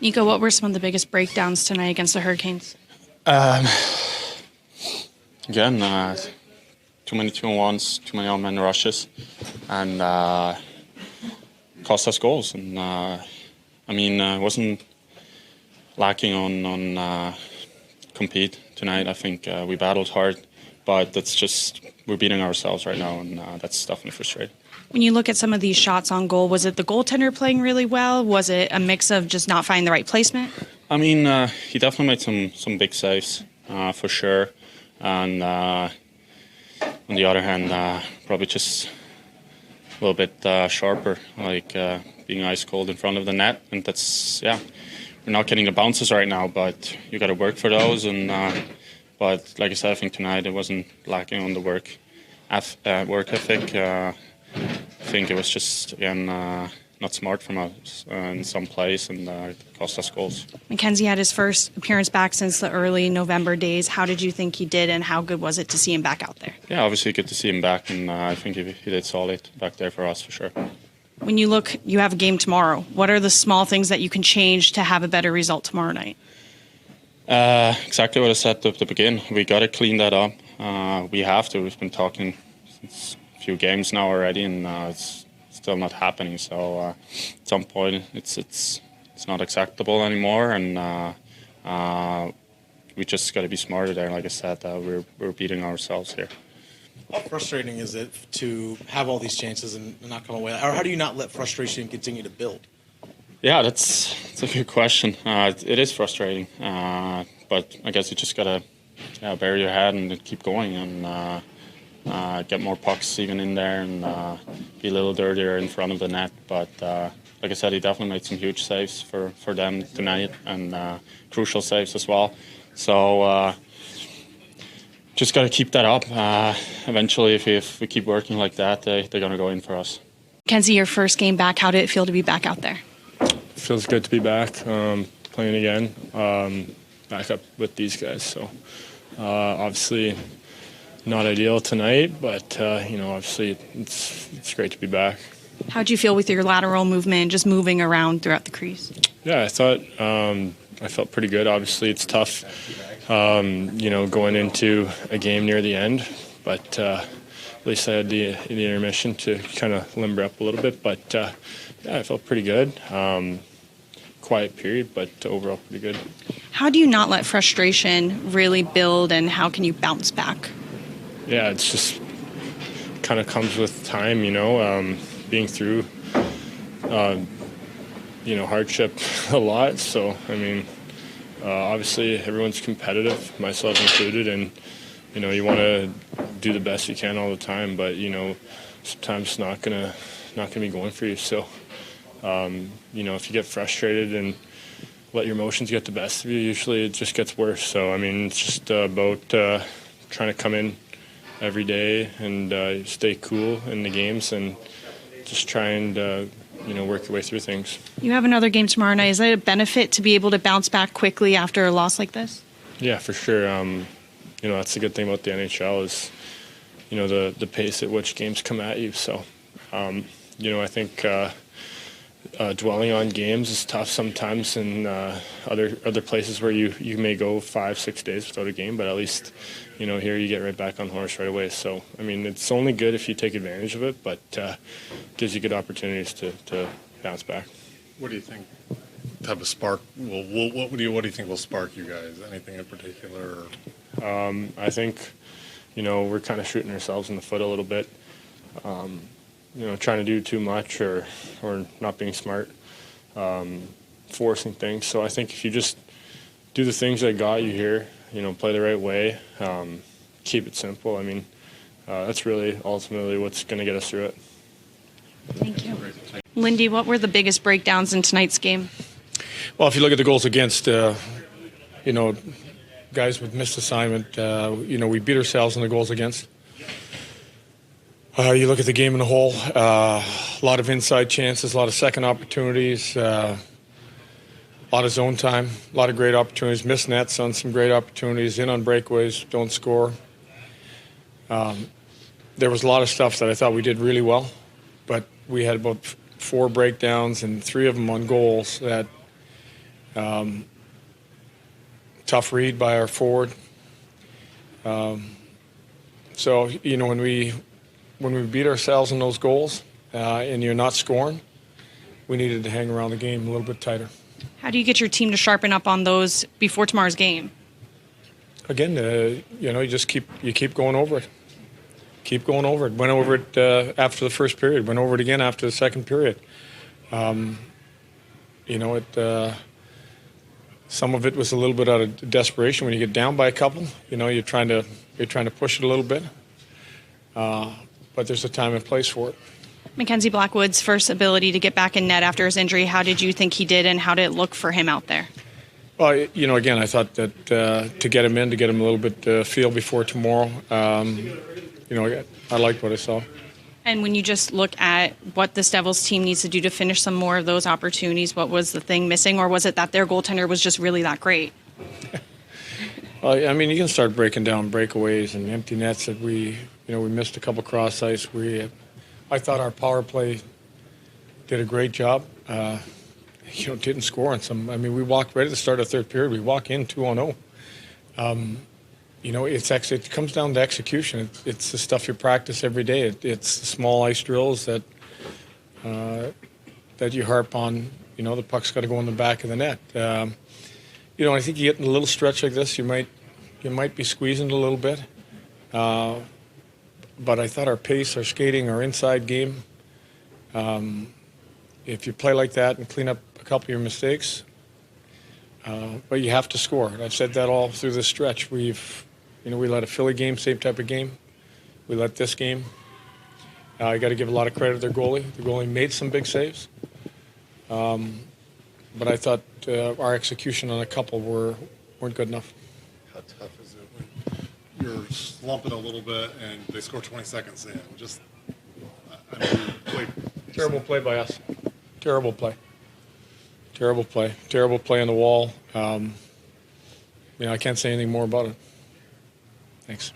Nico, what were some of the biggest breakdowns tonight against the Hurricanes? Um, Again, too many 2-on-1s, too many on-man rushes, and cost us goals. And wasn't lacking on compete tonight. I think we battled hard, but that's just we're beating ourselves right now, and that's definitely frustrating. When you look at some of these shots on goal, was it the goaltender playing really well? Was it a mix of just not finding the right placement? I mean, he definitely made some big saves for sure, and on the other hand, probably just a little bit sharper, like being ice cold in front of the net, and that's we're not getting the bounces right now, but you got to work for those. And but like I said, I think tonight it wasn't lacking on the work ethic. I think it was just again not smart from us in some plays, and it cost us goals. Mackenzie had his first appearance back since the early November days. How did you think he did, and how good was it to see him back out there? Yeah, obviously good to see him back, and I think he did solid back there for us for sure. When you look, you have a game tomorrow. What are the small things that you can change to have a better result tomorrow night? Exactly what I said at the beginning. We got to clean that up. We have to. We've been talking since a few games now already, and it's still not happening. So at some point, it's not acceptable anymore, and we just got to be smarter there. Like I said, we're beating ourselves here. How frustrating is it to have all these chances and not come away? Or how do you not let frustration continue to build? Yeah, that's a good question. It is frustrating, but I guess you just gotta bury your head and keep going and get more pucks even in there and be a little dirtier in front of the net. But like I said, he definitely made some huge saves for them tonight, and crucial saves as well. So just got to keep that up. Eventually, if we keep working like that, they're going to go in for us. Mackenzie, your first game back, how did it feel to be back out there? It feels good to be back, playing again, back up with these guys. So obviously not ideal tonight, but obviously it's great to be back. How did you feel with your lateral movement, just moving around throughout the crease? Yeah, I thought I felt pretty good. Obviously, it's tough, going into a game near the end, but at least I had the intermission to kind of limber up a little bit. But I felt pretty good. Quiet period, but overall pretty good. How do you not let frustration really build, and how can you bounce back? Yeah, it's just kind of comes with time, being through, hardship a lot. So, obviously everyone's competitive, myself included, and, you want to do the best you can all the time, but, sometimes it's not gonna be going for you. So, if you get frustrated and let your emotions get the best of you, usually it just gets worse. So, it's just about trying to come in every day and stay cool in the games and just try and work your way through things. You have another game tomorrow night. Is that a benefit to be able to bounce back quickly after a loss like this? Yeah, for sure. That's the good thing about the NHL is, the pace at which games come at you. So, I think dwelling on games is tough sometimes in other places where you may go 5-6 days without a game, but at least, here you get right back on the horse right away. So, it's only good if you take advantage of it, but gives you good opportunities to bounce back. What do you think type of spark what do you think will spark you guys? Anything in particular? I think, we're kind of shooting ourselves in the foot a little bit. Trying to do too much or not being smart, forcing things. So I think if you just do the things that got you here, play the right way, keep it simple. That's really ultimately what's going to get us through it. Thank you. Lindy, what were the biggest breakdowns in tonight's game? Well, if you look at the goals against, guys with missed assignment, we beat ourselves in the goals against. You look at the game in a whole, a lot of inside chances, a lot of second opportunities, a lot of zone time, a lot of great opportunities, missed nets on some great opportunities, in on breakaways, don't score. There was a lot of stuff that I thought we did really well, but we had about 4 breakdowns and 3 of them on goals that Tough read by our forward. So when we beat ourselves in those goals and you're not scoring, we needed to hang around the game a little bit tighter. How do you get your team to sharpen up on those before tomorrow's game? Again, you just keep going over it. Keep going over it. Went over it after the first period. Went over it again after the second period. Some of it was a little bit out of desperation when you get down by a couple. You're trying to push it a little bit. But there's a time and place for it. Mackenzie Blackwood's first ability to get back in net after his injury, how did you think he did and how did it look for him out there? Well, again, I thought that to get him a little bit feel before tomorrow, I liked what I saw. And when you just look at what this Devils team needs to do to finish some more of those opportunities, what was the thing missing, or was it that their goaltender was just really that great? Well, you can start breaking down breakaways and empty nets that we missed a couple cross ice. I thought our power play did a great job. Didn't score on some. We walked right at the start of the third period. We walk in 2-0. It comes down to execution. It's the stuff you practice every day. It's the small ice drills that you harp on. The puck's got to go in the back of the net. I think you get in a little stretch like this, you might be squeezing a little bit. But I thought our pace, our skating, our inside game, if you play like that and clean up a couple of your mistakes, but you have to score. And I've said that all through this stretch. We let a Philly game, same type of game. We let this game. I got to give a lot of credit to their goalie. The goalie made some big saves. But I thought our execution on a couple weren't good enough. How tough is it when you're slumping a little bit and they score 20 seconds in? Terrible play by us. Terrible play. Terrible play. Terrible play on the wall. I can't say anything more about it. Thanks.